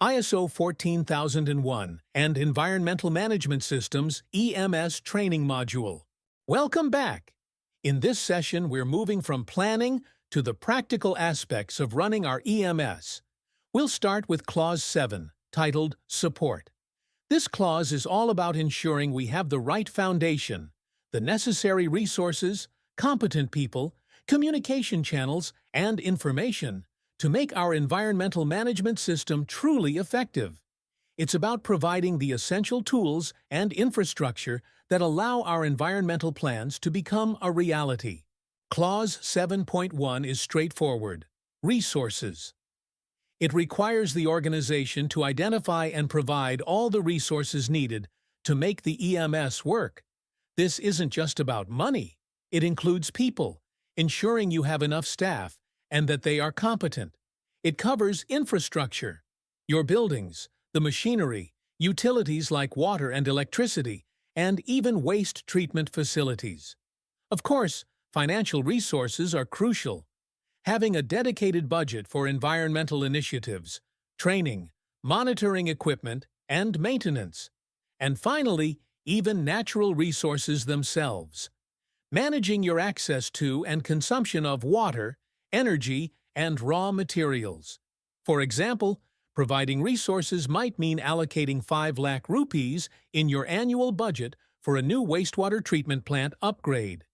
ISO 14001 and Environmental Management Systems EMS Training Module. Welcome back! In this session, we're moving from planning to the practical aspects of running our EMS. We'll start with Clause 7, titled Support. This clause is all about ensuring we have the right foundation, the necessary resources, competent people, communication channels, and information to make our environmental management system truly effective. It's about providing the essential tools and infrastructure that allow our environmental plans to become a reality. Clause 7.1 is straightforward. Resources. It requires the organization to identify and provide all the resources needed to make the EMS work. This isn't just about money. It includes people, ensuring you have enough staff and that they are competent. It covers infrastructure, your buildings, the machinery, utilities like water and electricity, and even waste treatment facilities. Of course, financial resources are crucial. Having a dedicated budget for environmental initiatives, training, monitoring equipment, and maintenance. And finally, even natural resources themselves. Managing your access to and consumption of water, energy, and raw materials. For example, providing resources might mean allocating 5 lakh rupees in your annual budget for a new wastewater treatment plant upgrade.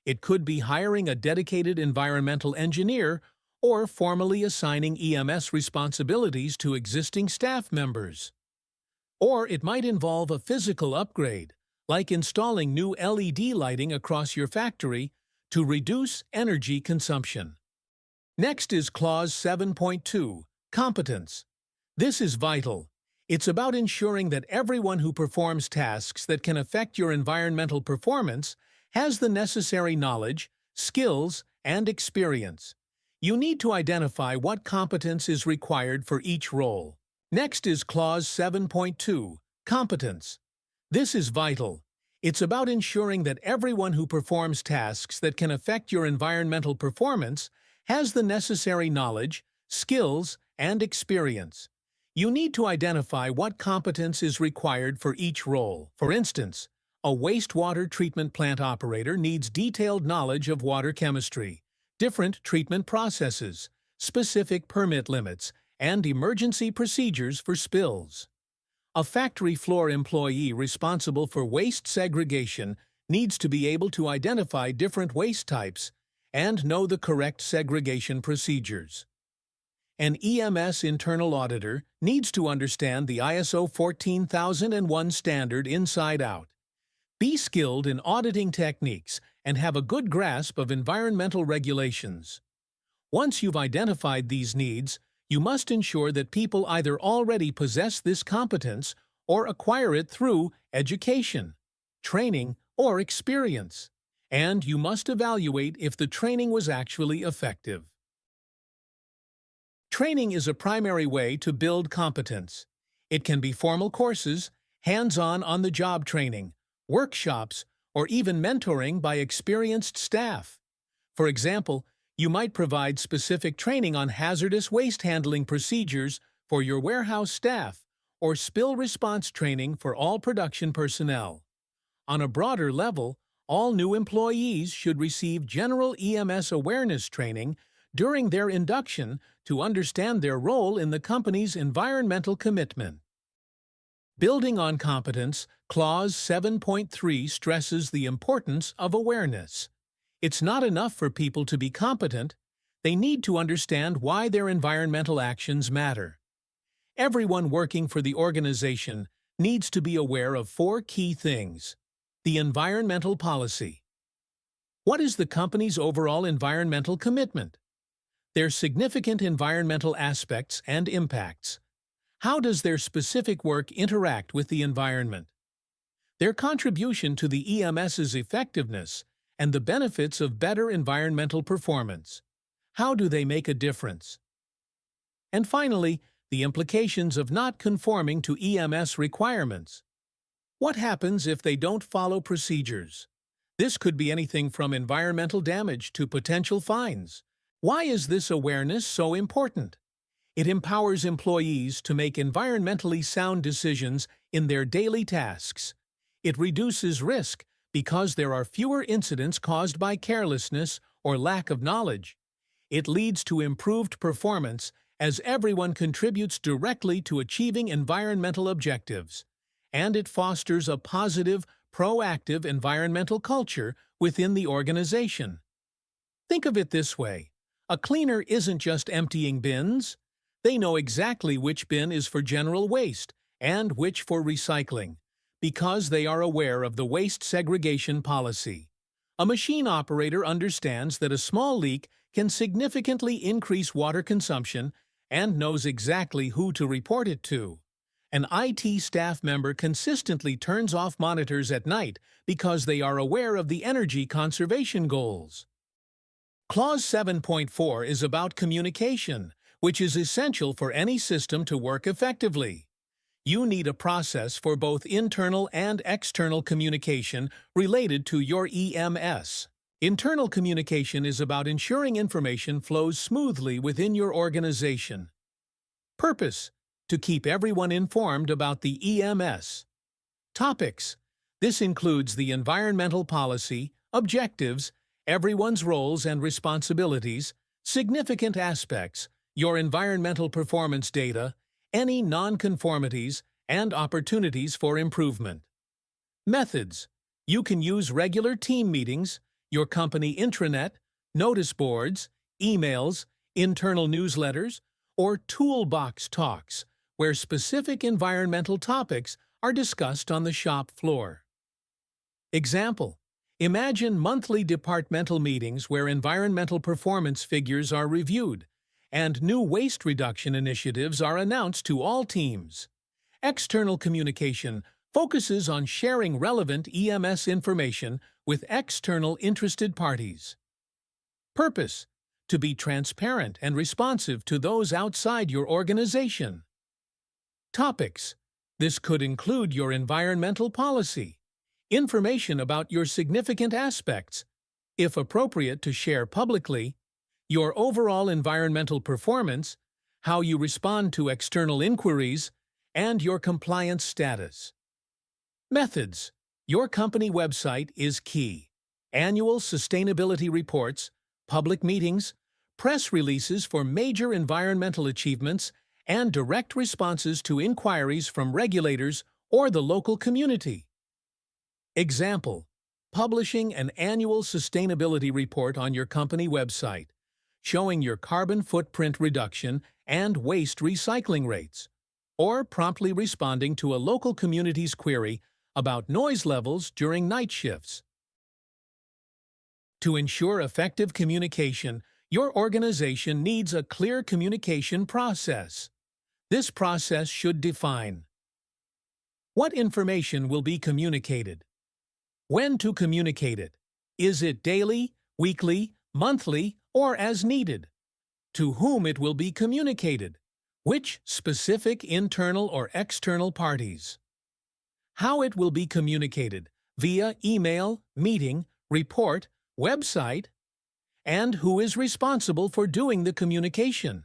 It could be hiring a dedicated environmental engineer or formally assigning EMS responsibilities to existing staff members. Or it might involve a physical upgrade, like installing new LED lighting across your factory to reduce energy consumption. Next is Clause 7.2, Competence. This is vital. It's about ensuring that everyone who performs tasks that can affect your environmental performance has the necessary knowledge, skills, and experience. You need to identify what competence is required for each role. Next is Clause 7.2, Competence. This is vital. It's about ensuring that everyone who performs tasks that can affect your environmental performance has the necessary knowledge, skills, and experience. You need to identify what competence is required for each role. For instance, a wastewater treatment plant operator needs detailed knowledge of water chemistry, different treatment processes, specific permit limits, and emergency procedures for spills. A factory floor employee responsible for waste segregation needs to be able to identify different waste types and know the correct segregation procedures. An EMS internal auditor needs to understand the ISO 14001 standard inside out. Be skilled in auditing techniques and have a good grasp of environmental regulations. Once you've identified these needs, you must ensure that people either already possess this competence or acquire it through education, training, or experience. And you must evaluate if the training was actually effective. Training is a primary way to build competence. It can be formal courses, hands-on on-the-job training, workshops, or even mentoring by experienced staff. For example, you might provide specific training on hazardous waste handling procedures for your warehouse staff or spill response training for all production personnel. On a broader level, all new employees should receive general EMS awareness training during their induction to understand their role in the company's environmental commitment. Building on competence, Clause 7.3 stresses the importance of awareness. It's not enough for people to be competent. They need to understand why their environmental actions matter. Everyone working for the organization needs to be aware of 4 key things. The environmental policy. What is the company's overall environmental commitment? Their significant environmental aspects and impacts. How does their specific work interact with the environment? Their contribution to the EMS's effectiveness and the benefits of better environmental performance. How do they make a difference? And finally, the implications of not conforming to EMS requirements. What happens if they don't follow procedures? This could be anything from environmental damage to potential fines. Why is this awareness so important? It empowers employees to make environmentally sound decisions in their daily tasks. It reduces risk because there are fewer incidents caused by carelessness or lack of knowledge. It leads to improved performance as everyone contributes directly to achieving environmental objectives. And it fosters a positive, proactive environmental culture within the organization. Think of it this way: a cleaner isn't just emptying bins. They know exactly which bin is for general waste and which for recycling, because they are aware of the waste segregation policy. A machine operator understands that a small leak can significantly increase water consumption and knows exactly who to report it to. An IT staff member consistently turns off monitors at night because they are aware of the energy conservation goals. Clause 7.4 is about communication, which is essential for any system to work effectively. You need a process for both internal and external communication related to your EMS. Internal communication is about ensuring information flows smoothly within your organization. Purpose: to keep everyone informed about the EMS. Topics: this includes the environmental policy, objectives, everyone's roles and responsibilities, significant aspects, your environmental performance data, any non-conformities, and opportunities for improvement. Methods: you can use regular team meetings, your company intranet, notice boards, emails, internal newsletters, or toolbox talks, where specific environmental topics are discussed on the shop floor. Example: imagine monthly departmental meetings where environmental performance figures are reviewed and new waste reduction initiatives are announced to all teams. External communication focuses on sharing relevant EMS information with external interested parties. Purpose: to be transparent and responsive to those outside your organization. Topics: this could include your environmental policy, information about your significant aspects, if appropriate to share publicly, your overall environmental performance, how you respond to external inquiries, and your compliance status. Methods: your company website is key. Annual sustainability reports, public meetings, press releases for major environmental achievements, and direct responses to inquiries from regulators or the local community. Example: publishing an annual sustainability report on your company website, showing your carbon footprint reduction and waste recycling rates, or promptly responding to a local community's query about noise levels during night shifts. To ensure effective communication, your organization needs a clear communication process. This process should define what information will be communicated, when to communicate it, is it daily, weekly, monthly, or as needed, to whom it will be communicated, which specific internal or external parties, how it will be communicated, via email, meeting, report, website, and who is responsible for doing the communication.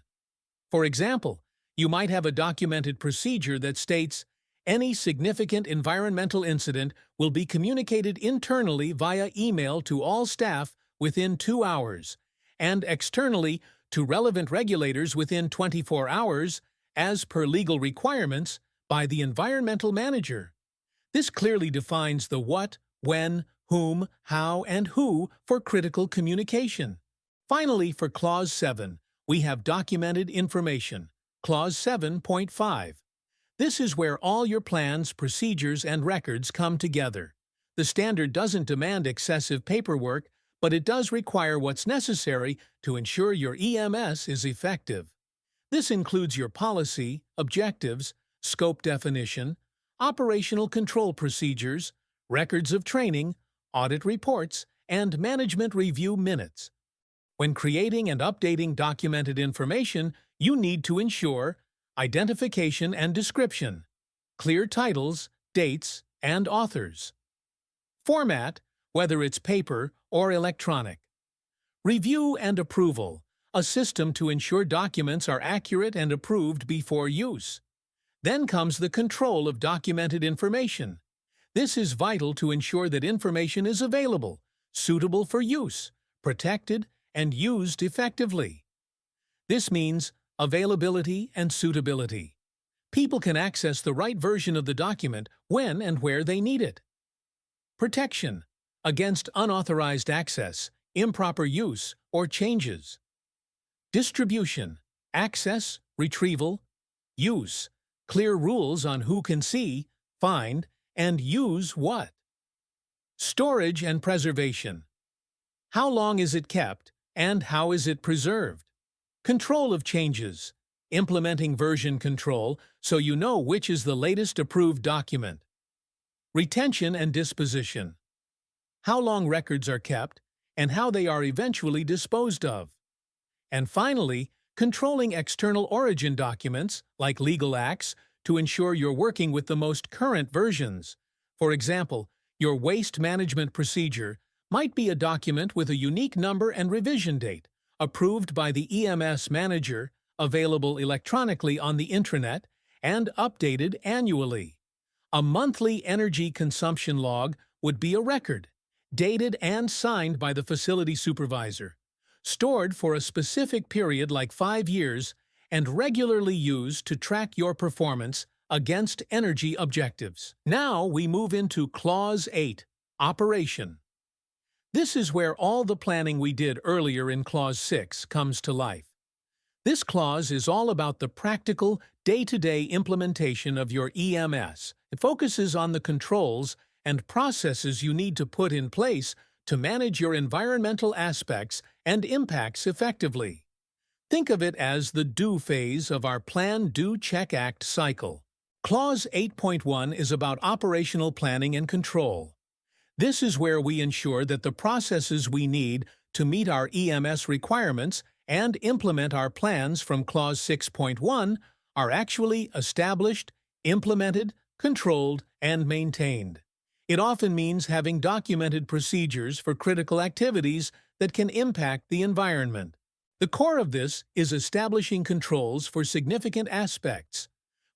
For example, you might have a documented procedure that states, any significant environmental incident will be communicated internally via email to all staff within 2 hours, and externally to relevant regulators within 24 hours, as per legal requirements, by the environmental manager. This clearly defines the what, when, whom, how, and who for critical communication. Finally, for Clause 7, we have documented information. Clause 7.5. This is where all your plans, procedures, and records come together. The standard doesn't demand excessive paperwork, but it does require what's necessary to ensure your EMS is effective. This includes your policy, objectives, scope definition, operational control procedures, records of training, audit reports, and management review minutes. When creating and updating documented information, you need to ensure identification and description, clear titles, dates, and authors. Format, whether it's paper or electronic. Review and approval. a system to ensure documents are accurate and approved before use. Then comes the control of documented information. This is vital to ensure that information is available, suitable for use, protected, and used effectively. This means availability and suitability. People can access the right version of the document when and where they need it. Protection against unauthorized access, improper use, or changes. Distribution, access, retrieval, use, clear rules on who can see, find, and use what. Storage and preservation. How long is it kept, and how is it preserved? Control of changes, implementing version control so you know which is the latest approved document. Retention and disposition. How long records are kept, and how they are eventually disposed of. And finally, controlling external origin documents, like legal acts, to ensure you're working with the most current versions. For example, your waste management procedure might be a document with a unique number and revision date, approved by the EMS manager, available electronically on the intranet, and updated annually. A monthly energy consumption log would be a record, dated and signed by the facility supervisor, stored for a specific period like 5 years, and regularly used to track your performance against energy objectives. Now we move into Clause 8, Operation. This is where all the planning we did earlier in Clause 6 comes to life. This clause is all about the practical, day-to-day implementation of your EMS. It focuses on the controls and processes you need to put in place to manage your environmental aspects and impacts effectively. Think of it as the do phase of our Plan, Do, Check, Act cycle. Clause 8.1 is about operational planning and control. This is where we ensure that the processes we need to meet our EMS requirements and implement our plans from Clause 6.1 are actually established, implemented, controlled, and maintained. It often means having documented procedures for critical activities that can impact the environment. The core of this is establishing controls for significant aspects.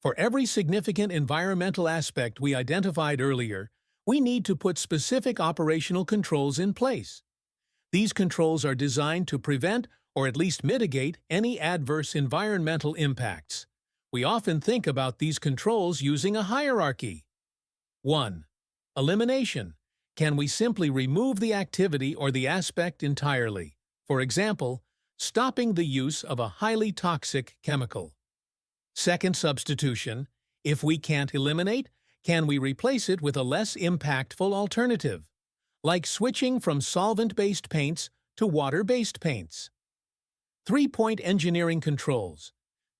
For every significant environmental aspect we identified earlier, we need to put specific operational controls in place. These controls are designed to prevent or at least mitigate any adverse environmental impacts. We often think about these controls using a hierarchy. 1. Elimination. Can we simply remove the activity or the aspect entirely? For example, stopping the use of a highly toxic chemical. Second, substitution. If we can't eliminate, can we replace it with a less impactful alternative, like switching from solvent-based paints to water-based paints? 3-point engineering controls.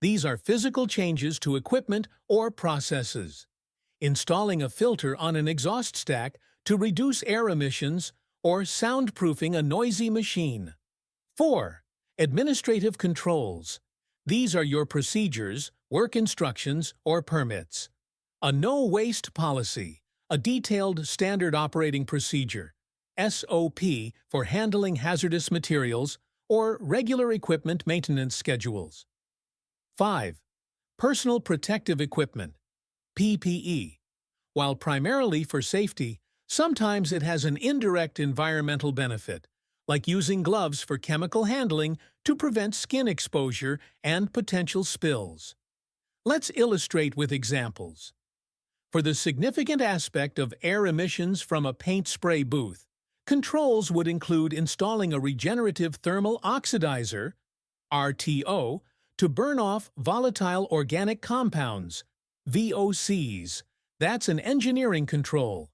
These are physical changes to equipment or processes. Installing a filter on an exhaust stack to reduce air emissions or soundproofing a noisy machine. 4. Administrative controls. These are your procedures, work instructions, or permits. A no-waste policy, a detailed standard operating procedure, SOP, for handling hazardous materials, or regular equipment maintenance schedules. 5. Personal protective equipment, PPE. While primarily for safety, sometimes it has an indirect environmental benefit, like using gloves for chemical handling to prevent skin exposure and potential spills. Let's illustrate with examples. For the significant aspect of air emissions from a paint spray booth, controls would include installing a regenerative thermal oxidizer, RTO, to burn off volatile organic compounds, VOCs. That's an engineering control.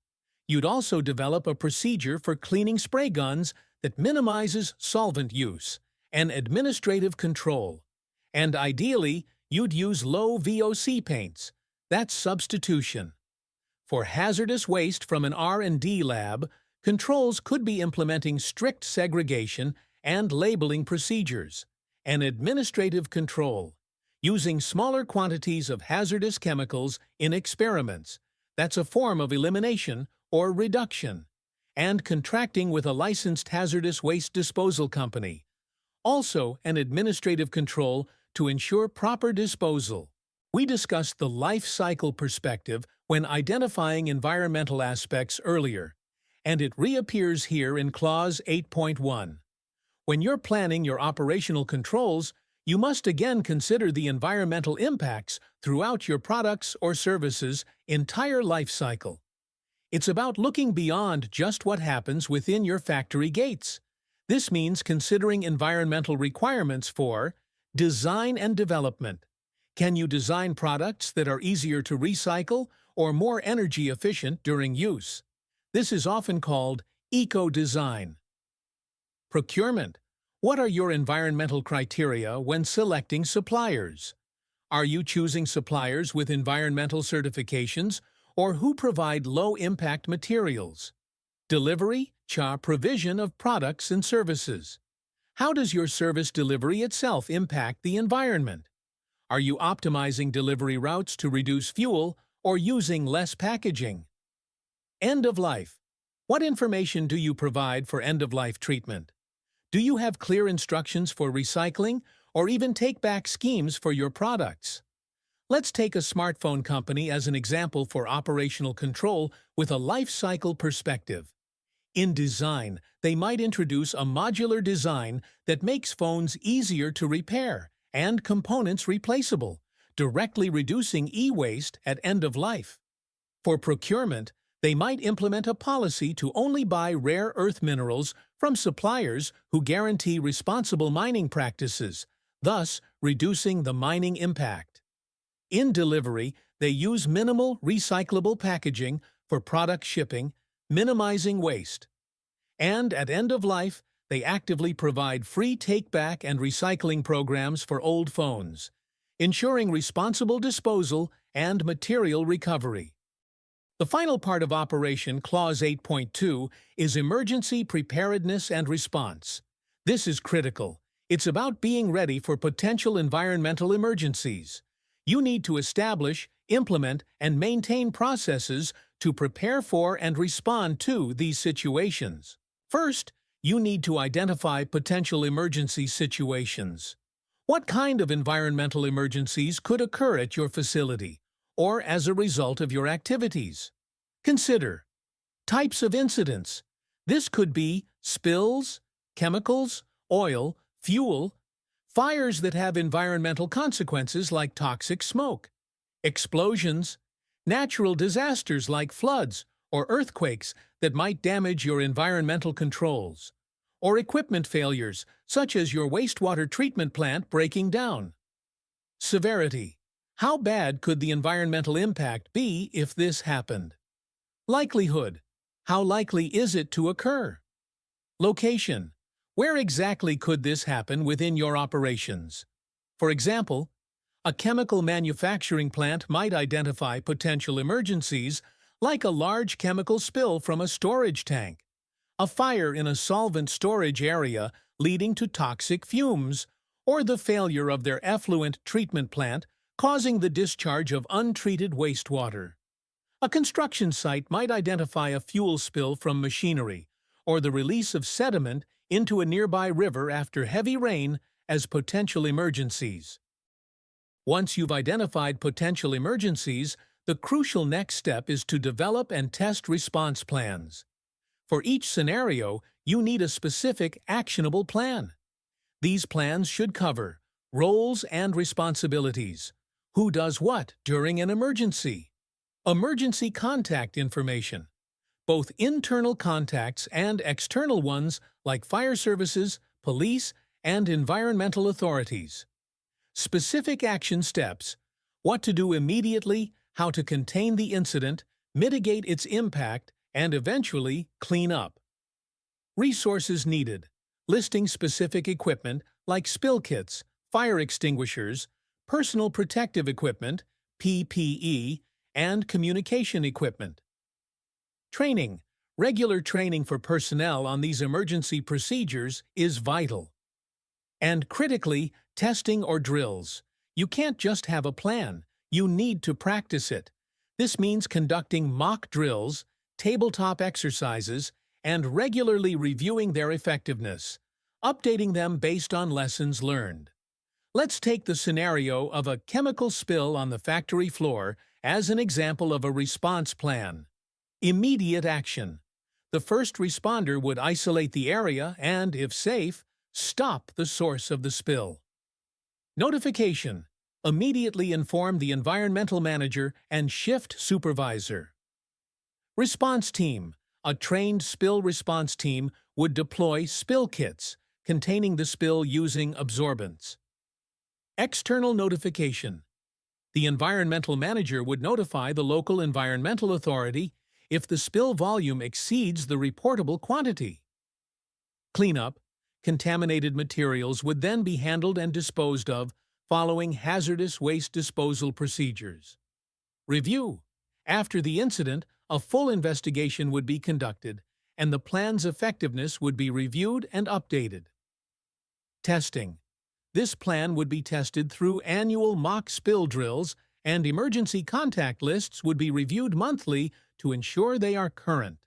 You'd also develop a procedure for cleaning spray guns that minimizes solvent use, an administrative control. And ideally, you'd use low VOC paints. That's substitution. For hazardous waste from an R&D lab, controls could be implementing strict segregation and labeling procedures. An administrative control, using smaller quantities of hazardous chemicals in experiments. That's a form of elimination or reduction. And contracting with a licensed hazardous waste disposal company. Also, an administrative control to ensure proper disposal. We discussed the life cycle perspective when identifying environmental aspects earlier, and it reappears here in Clause 8.1. When you're planning your operational controls, you must again consider the environmental impacts throughout your products or services' entire life cycle. It's about looking beyond just what happens within your factory gates. This means considering environmental requirements for design and development. Can you design products that are easier to recycle or more energy efficient during use? This is often called eco-design. Procurement. What are your environmental criteria when selecting suppliers? Are you choosing suppliers with environmental certifications or who provide low-impact materials? Delivery, provision of products and services. How does your service delivery itself impact the environment? Are you optimizing delivery routes to reduce fuel or using less packaging? End of life. What information do you provide for end-of-life treatment? Do you have clear instructions for recycling or even take-back schemes for your products? Let's take a smartphone company as an example for operational control with a life cycle perspective. In design, they might introduce a modular design that makes phones easier to repair and components replaceable, directly reducing e-waste at end of life. For procurement, they might implement a policy to only buy rare earth minerals from suppliers who guarantee responsible mining practices, thus reducing the mining impact. In delivery, they use minimal recyclable packaging for product shipping, minimizing waste. And at end of life, they actively provide free take-back and recycling programs for old phones, ensuring responsible disposal and material recovery. The final part of Operation Clause 8.2 is emergency preparedness and response. This is critical. It's about being ready for potential environmental emergencies. You need to establish, implement, and maintain processes to prepare for and respond to these situations. First, you need to identify potential emergency situations. What kind of environmental emergencies could occur at your facility or as a result of your activities? Consider types of incidents. This could be spills, chemicals, oil, fuel, fires that have environmental consequences like toxic smoke, explosions, natural disasters like floods or earthquakes that might damage your environmental controls, or equipment failures such as your wastewater treatment plant breaking down. Severity. How bad could the environmental impact be if this happened? Likelihood. How likely is it to occur? Location. Where exactly could this happen within your operations? For example, a chemical manufacturing plant might identify potential emergencies like a large chemical spill from a storage tank, a fire in a solvent storage area leading to toxic fumes, or the failure of their effluent treatment plant causing the discharge of untreated wastewater. A construction site might identify a fuel spill from machinery or the release of sediment into a nearby river after heavy rain as potential emergencies. Once you've identified potential emergencies, the crucial next step is to develop and test response plans. For each scenario, you need a specific, actionable plan. These plans should cover roles and responsibilities, who does what during an emergency, emergency contact information, both internal contacts and external ones like fire services, police, and environmental authorities. Specific action steps, what to do immediately, how to contain the incident, mitigate its impact, and eventually clean up. Resources needed, listing specific equipment like spill kits, fire extinguishers, personal protective equipment, PPE, and communication equipment. Training. Regular training for personnel on these emergency procedures is vital. And critically, testing or drills. You can't just have a plan, you need to practice it. This means conducting mock drills, tabletop exercises, and regularly reviewing their effectiveness. updating them based on lessons learned. Let's take the scenario of a chemical spill on the factory floor as an example of a response plan. Immediate action. The first responder would isolate the area and, if safe, stop the source of the spill. Notification. Immediately inform the environmental manager and shift supervisor. Response team. A trained spill response team would deploy spill kits containing the spill using absorbents. External notification. The environmental manager would notify the local environmental authority if the spill volume exceeds the reportable quantity. Cleanup. Contaminated materials would then be handled and disposed of following hazardous waste disposal procedures. Review. After the incident, a full investigation would be conducted, and the plan's effectiveness would be reviewed and updated. Testing. This plan would be tested through annual mock spill drills, and emergency contact lists would be reviewed monthly to ensure they are current.